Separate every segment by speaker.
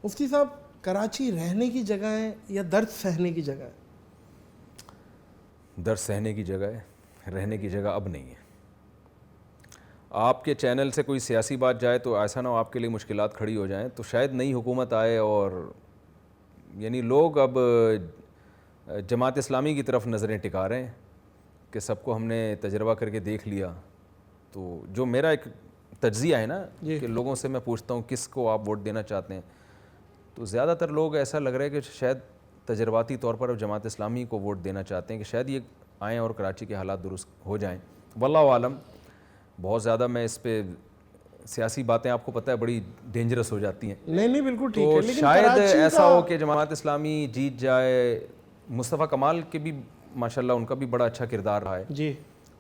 Speaker 1: مفتی صاحب کراچی رہنے کی جگہ ہے یا درد سہنے کی جگہ ہے؟
Speaker 2: درد سہنے کی جگہ ہے, رہنے کی جگہ اب نہیں ہے. آپ کے چینل سے کوئی سیاسی بات جائے تو ایسا نہ ہو آپ کے لیے مشکلات کھڑی ہو جائیں, تو شاید نئی حکومت آئے اور یعنی لوگ اب جماعت اسلامی کی طرف نظریں ٹکا رہے ہیں کہ سب کو ہم نے تجربہ کر کے دیکھ لیا. تو جو میرا ایک تجزیہ ہے نا کہ لوگوں سے میں پوچھتا ہوں کس کو آپ ووٹ دینا چاہتے ہیں, تو زیادہ تر لوگ ایسا لگ رہا ہے کہ شاید تجرباتی طور پر اب جماعت اسلامی کو ووٹ دینا چاہتے ہیں کہ شاید یہ آئیں اور کراچی کے حالات درست ہو جائیں. واللہ عالم, بہت زیادہ میں اس پہ سیاسی باتیں آپ کو پتہ ہے بڑی ڈینجرس ہو جاتی ہیں.
Speaker 1: نہیں بالکل ٹھیک ہے,
Speaker 2: تو
Speaker 1: لیکن
Speaker 2: شاید ایسا ہو کہ جماعت اسلامی جیت جائے. مصطفیٰ کمال کے بھی ماشاءاللہ ان کا بھی بڑا اچھا کردار رہا ہے
Speaker 1: جی,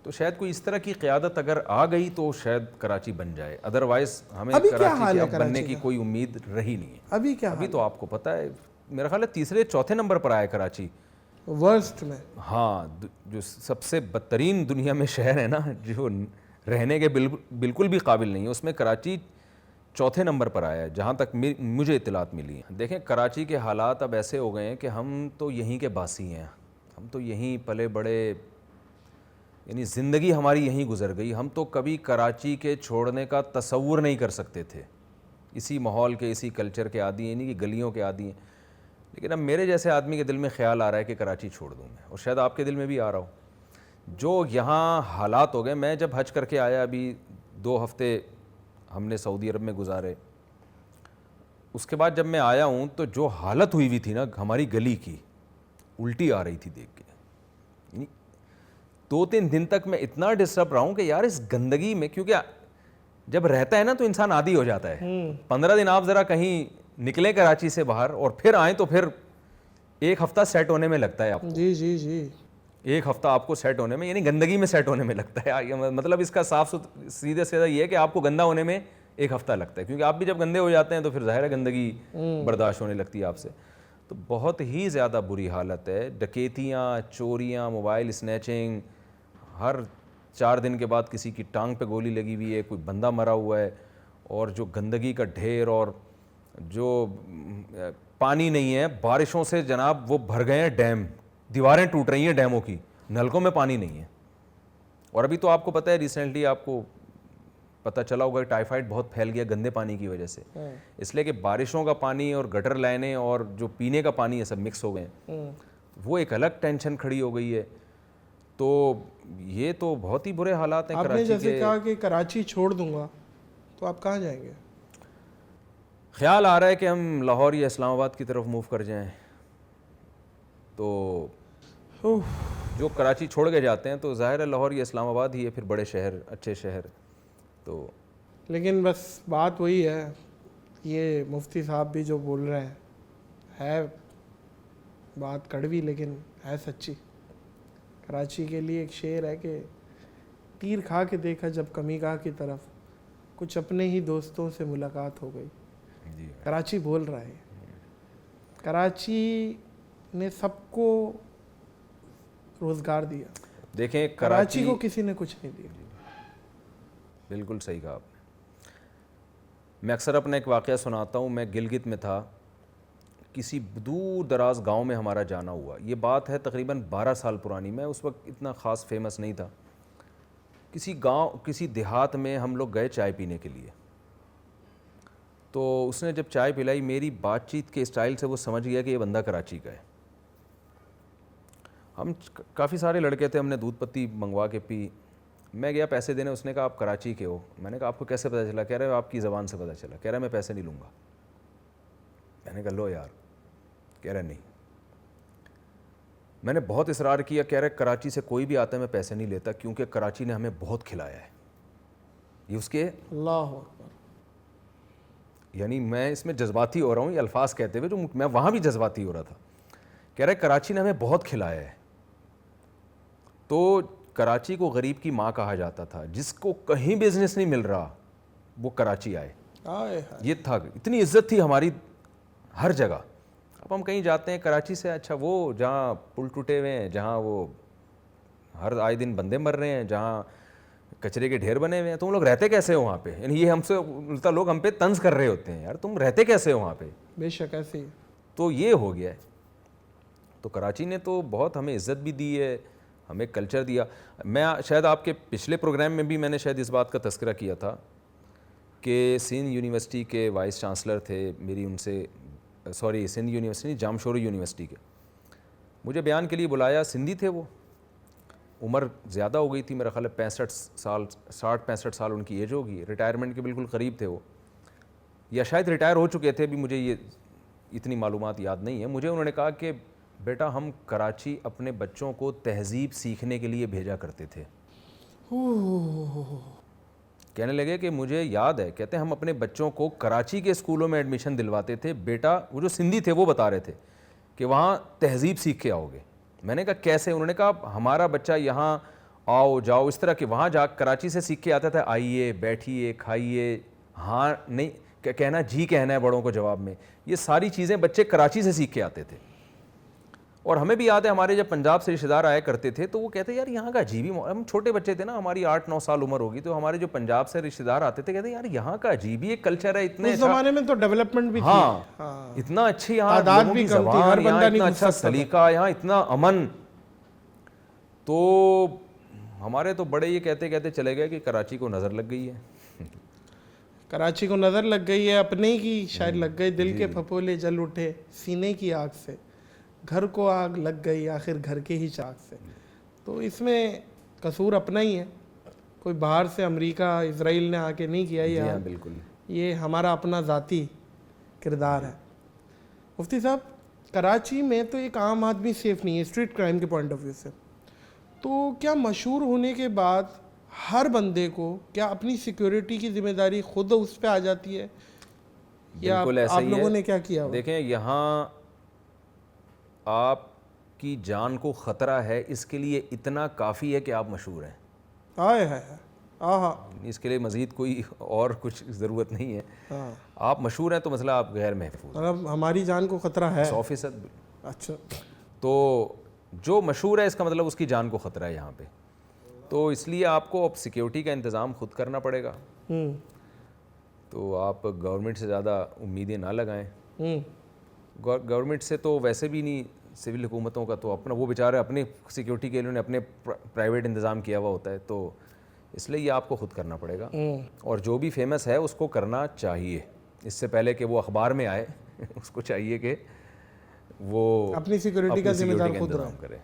Speaker 2: تو شاید کوئی اس طرح کی قیادت اگر آ گئی تو شاید کراچی بن جائے. ادروائز ہمیں کراچی کے اب بننے کی کوئی امید رہی نہیں ہے. ابھی تو آپ کو پتہ ہے میرا خیال ہے تیسرے چوتھے نمبر پر آیا کراچی
Speaker 1: ورسٹ میں.
Speaker 2: ہاں, جو سب سے بدترین دنیا میں شہر ہے نا جو رہنے کے بالکل بھی قابل نہیں ہے, اس میں کراچی چوتھے نمبر پر آیا ہے جہاں تک مجھے اطلاعات ملی ہیں. دیکھیں کراچی کے حالات اب ایسے ہو گئے ہیں کہ ہم تو یہیں کے باسی ہیں, ہم تو یہیں پلے بڑے, یعنی زندگی ہماری یہیں گزر گئی. ہم تو کبھی کراچی کے چھوڑنے کا تصور نہیں کر سکتے تھے, اسی ماحول کے اسی کلچر کے عادی ہیں, یعنی کہ گلیوں کے عادی ہیں. لیکن اب میرے جیسے آدمی کے دل میں خیال آ رہا ہے کہ کراچی چھوڑ دوں میں, اور شاید آپ کے دل میں بھی آ رہا ہو. جو یہاں حالات ہو گئے, میں جب حج کر کے آیا ابھی 2 ہفتے ہم نے سعودی عرب میں گزارے, اس کے بعد جب میں آیا ہوں تو جو حالت ہوئی تھی نا ہماری گلی کی, الٹی آ رہی تھی دیکھ کے. 2-3 دن تک میں اتنا ڈسٹرب رہا ہوں کہ یار اس گندگی میں, کیونکہ جب رہتا ہے نا تو انسان عادی ہو جاتا ہے. 15 دن آپ ذرا کہیں نکلیں کراچی سے باہر اور پھر آئیں تو پھر 1 ہفتہ سیٹ ہونے میں لگتا ہے آپ کو.
Speaker 1: جی
Speaker 2: 1 ہفتہ آپ کو سیٹ ہونے میں, یعنی گندگی میں سیٹ ہونے میں لگتا ہے. مطلب اس کا صاف سیدھے سیدھا یہ ہے کہ آپ کو گندا ہونے میں 1 ہفتہ لگتا ہے, کیونکہ آپ بھی جب گندے ہو جاتے ہیں تو پھر ظاہر ہے گندگی برداشت ہونے لگتی ہے آپ سے. تو بہت ہی زیادہ بری حالت ہے. ڈکیتیاں, چوریاں, موبائل اسنیچنگ, ہر 4 دن کے بعد کسی کی ٹانگ پہ گولی لگی ہوئی ہے, کوئی بندہ مرا ہوا ہے, اور جو گندگی کا ڈھیر, اور جو پانی نہیں ہے بارشوں سے جناب وہ بھر گئے ہیں ڈیم, دیواریں ٹوٹ رہی ہیں ڈیموں کی, نلکوں میں پانی نہیں ہے. اور ابھی تو آپ کو پتہ ہے ریسنٹلی آپ کو پتہ چلا ہوگا کہ ٹائیفائڈ بہت پھیل گیا گندے پانی کی وجہ سے, اس لیے کہ بارشوں کا پانی اور گٹر لائنیں اور جو پینے کا پانی ہے سب مکس ہو گئے ہیں. وہ ایک الگ ٹینشن کھڑی ہو گئی ہے. تو یہ تو بہت ہی برے حالات ہیں
Speaker 1: آپ نے
Speaker 2: کراچی
Speaker 1: جیسے
Speaker 2: کے.
Speaker 1: کہا کہ کراچی چھوڑ دوں گا تو آپ کہاں جائیں گے؟
Speaker 2: خیال آ رہا ہے کہ ہم لاہور یا اسلام آباد کی طرف موو کر جائیں. تو جو کراچی چھوڑ کے جاتے ہیں تو ظاہر ہے لاہور یا اسلام آباد ہی ہے پھر بڑے شہر, اچھے شہر. تو
Speaker 1: لیکن بس بات وہی ہے, یہ مفتی صاحب بھی جو بول رہے ہیں ہے بات کڑوی لیکن ہے سچی. کراچی کے لیے ایک شعر ہے کہ تیر کھا کے دیکھا جب کمی گاہ کی طرف, کچھ اپنے ہی دوستوں سے ملاقات ہو گئی. کراچی بول رہا ہے, کراچی نے سب کو روزگار دیا,
Speaker 2: دیکھیں
Speaker 1: کراچی کو کسی نے کچھ نہیں دیا.
Speaker 2: بالکل صحیح کہا آپ نے. میں اکثر اپنا ایک واقعہ سناتا ہوں. میں گلگت میں تھا, کسی دور دراز گاؤں میں ہمارا جانا ہوا. یہ بات ہے تقریباً 12 سال پرانی. میں اس وقت اتنا خاص فیمس نہیں تھا. کسی گاؤں, کسی دیہات میں ہم لوگ گئے چائے پینے کے لیے. تو اس نے جب چائے پلائی, میری بات چیت کے اسٹائل سے وہ سمجھ گیا کہ یہ بندہ کراچی کا ہے. ہم کافی سارے لڑکے تھے, ہم نے دودھ پتی منگوا کے پی. میں گیا پیسے دینے, اس نے کہا آپ کراچی کے ہو. میں نے کہا آپ کو کیسے پتہ چلا؟ کہہ رہے آپ کی زبان سے پتہ چلا. کہہ رہا میں پیسے نہیں لوں گا. میں نے کہا لو یار. کہہ رہا نہیں. میں نے بہت اصرار کیا. کہہ رہے کراچی سے کوئی بھی آتا ہے میں پیسے نہیں لیتا, کیونکہ کراچی نے ہمیں بہت کھلایا ہے. یہ اس کے
Speaker 1: اللہ اکبر,
Speaker 2: یعنی میں اس میں جذباتی ہو رہا ہوں یہ الفاظ کہتے ہوئے, جو میں وہاں بھی جذباتی ہو رہا تھا. کہہ رہے کراچی نے ہمیں بہت کھلایا ہے. تو کراچی کو غریب کی ماں کہا جاتا تھا. جس کو کہیں بزنس نہیں مل رہا وہ کراچی آئے. یہ تھا, اتنی عزت تھی ہماری ہر جگہ. اب ہم کہیں جاتے ہیں کراچی سے, اچھا وہ جہاں پل ٹوٹے ہوئے ہیں, جہاں وہ ہر آئے دن بندے مر رہے ہیں, جہاں کچرے کے ڈھیر بنے ہوئے ہیں, تم لوگ رہتے کیسے ہو وہاں پہ, یعنی یہ ہم سے الٹا لوگ ہم پہ طنز کر رہے ہوتے ہیں, یار تم رہتے کیسے ہو وہاں پہ.
Speaker 1: بے شک ایسے ہی.
Speaker 2: تو یہ ہو گیا ہے. تو کراچی نے تو بہت ہمیں عزت بھی دی ہے, ہمیں کلچر دیا. میں شاید آپ کے پچھلے پروگرام میں بھی میں نے شاید اس بات کا تذکرہ کیا تھا کہ سندھ یونیورسٹی کے وائس چانسلر تھے میری, ان سے سندھ یونیورسٹی نہیں, جامشوری یونیورسٹی کے, مجھے بیان کے لیے بلایا. سندھی تھے وہ, عمر زیادہ ہو گئی تھی, میرا خیال ہے 65 سال ان کی ایج ہوگی, ریٹائرمنٹ کے بالکل قریب تھے وہ, یا شاید ریٹائر ہو چکے تھے, بھی مجھے یہ اتنی معلومات یاد نہیں ہے. مجھے انہوں نے کہا کہ بیٹا ہم کراچی اپنے بچوں کو تہذیب سیکھنے کے لیے بھیجا کرتے تھے. کہنے لگے کہ مجھے یاد ہے, کہتے ہیں ہم اپنے بچوں کو کراچی کے اسکولوں میں ایڈمیشن دلواتے تھے. بیٹا, وہ جو سندھی تھے وہ بتا رہے تھے کہ وہاں تہذیب سیکھ کے آؤ گے. میں نے کہا کیسے؟ انہوں نے کہا ہمارا بچہ یہاں آؤ جاؤ اس طرح کے, وہاں جا کراچی سے سیکھ کے آتا تھا آئیے بیٹھیے کھائیے, ہاں نہیں کہنا, جی کہنا ہے بڑوں کو جواب میں, یہ ساری چیزیں بچے کراچی سے سیکھ کے آتے تھے. اور ہمیں بھی یاد ہے ہمارے جب پنجاب سے رشتہ دار آیا کرتے تھے تو وہ کہتے یار یہاں کا عجیب ہی, ہم چھوٹے بچے تھے نا, ہماری 8-9 سال عمر ہوگی, تو ہمارے جو پنجاب سے رشتہ دار آتے تھے کہتے یار یہاں کا عجیب ہی ایک کلچر ہے, اتنے
Speaker 1: اس زمانے میں تو ڈیولپمنٹ بھی تھی,
Speaker 2: ہاں اتنا اچھی یہاں لوگوں کی زبان, یہاں اتنا اچھا سلیقہ, یہاں اتنا امن. تو ہمارے تو بڑے یہ کہتے کہتے چلے گئے کہ کراچی کو نظر لگ گئی ہے.
Speaker 1: کراچی کو نظر لگ گئی ہے, اپنے کی شاید لگ گئی, دل کے پھپھولے جل اٹھے سینے کی آگ سے, گھر کو آگ لگ گئی آخر گھر کے ہی چاک سے. تو اس میں قصور اپنا ہی ہے, کوئی باہر سے امریکہ اسرائیل نے آ کے نہیں کیا, یہ
Speaker 2: بالکل
Speaker 1: یہ ہمارا اپنا ذاتی کردار ہے. مفتی صاحب, کراچی میں تو ایک عام آدمی سیف نہیں ہے اسٹریٹ کرائم کے پوائنٹ آف ویو سے, تو کیا مشہور ہونے کے بعد ہر بندے کو کیا اپنی سیکیورٹی کی ذمہ داری خود اس پہ آ جاتی ہے, یا آپ لوگوں نے کیا کیا؟
Speaker 2: دیکھیں یہاں آپ کی جان کو خطرہ ہے, اس کے لیے اتنا کافی ہے کہ آپ مشہور ہیں. اس کے لیے مزید کوئی اور کچھ ضرورت نہیں ہے. آپ مشہور ہیں تو مسئلہ آپ غیر محفوظ,
Speaker 1: ہماری جان کو خطرہ ہے
Speaker 2: 100%.
Speaker 1: اچھا,
Speaker 2: تو جو مشہور ہے اس کا مطلب اس کی جان کو خطرہ ہے یہاں پہ, تو اس لیے آپ کو اب سیکیورٹی کا انتظام خود کرنا پڑے گا. تو آپ گورنمنٹ سے زیادہ امیدیں نہ لگائیں. گورنمنٹ سے تو ویسے بھی نہیں, سول حکومتوں کا تو اپنا, وہ بیچارے اپنی سیکیورٹی کے لیے انہوں نے اپنے پرائیویٹ انتظام کیا ہوا ہوتا ہے, تو اس لیے یہ آپ کو خود کرنا پڑے گا. اور جو بھی فیمس ہے اس کو کرنا چاہیے, اس سے پہلے کہ وہ اخبار میں آئے اس کو چاہیے کہ وہ
Speaker 1: اپنی سیکیورٹی کا ذمہ دار خود
Speaker 2: کرے.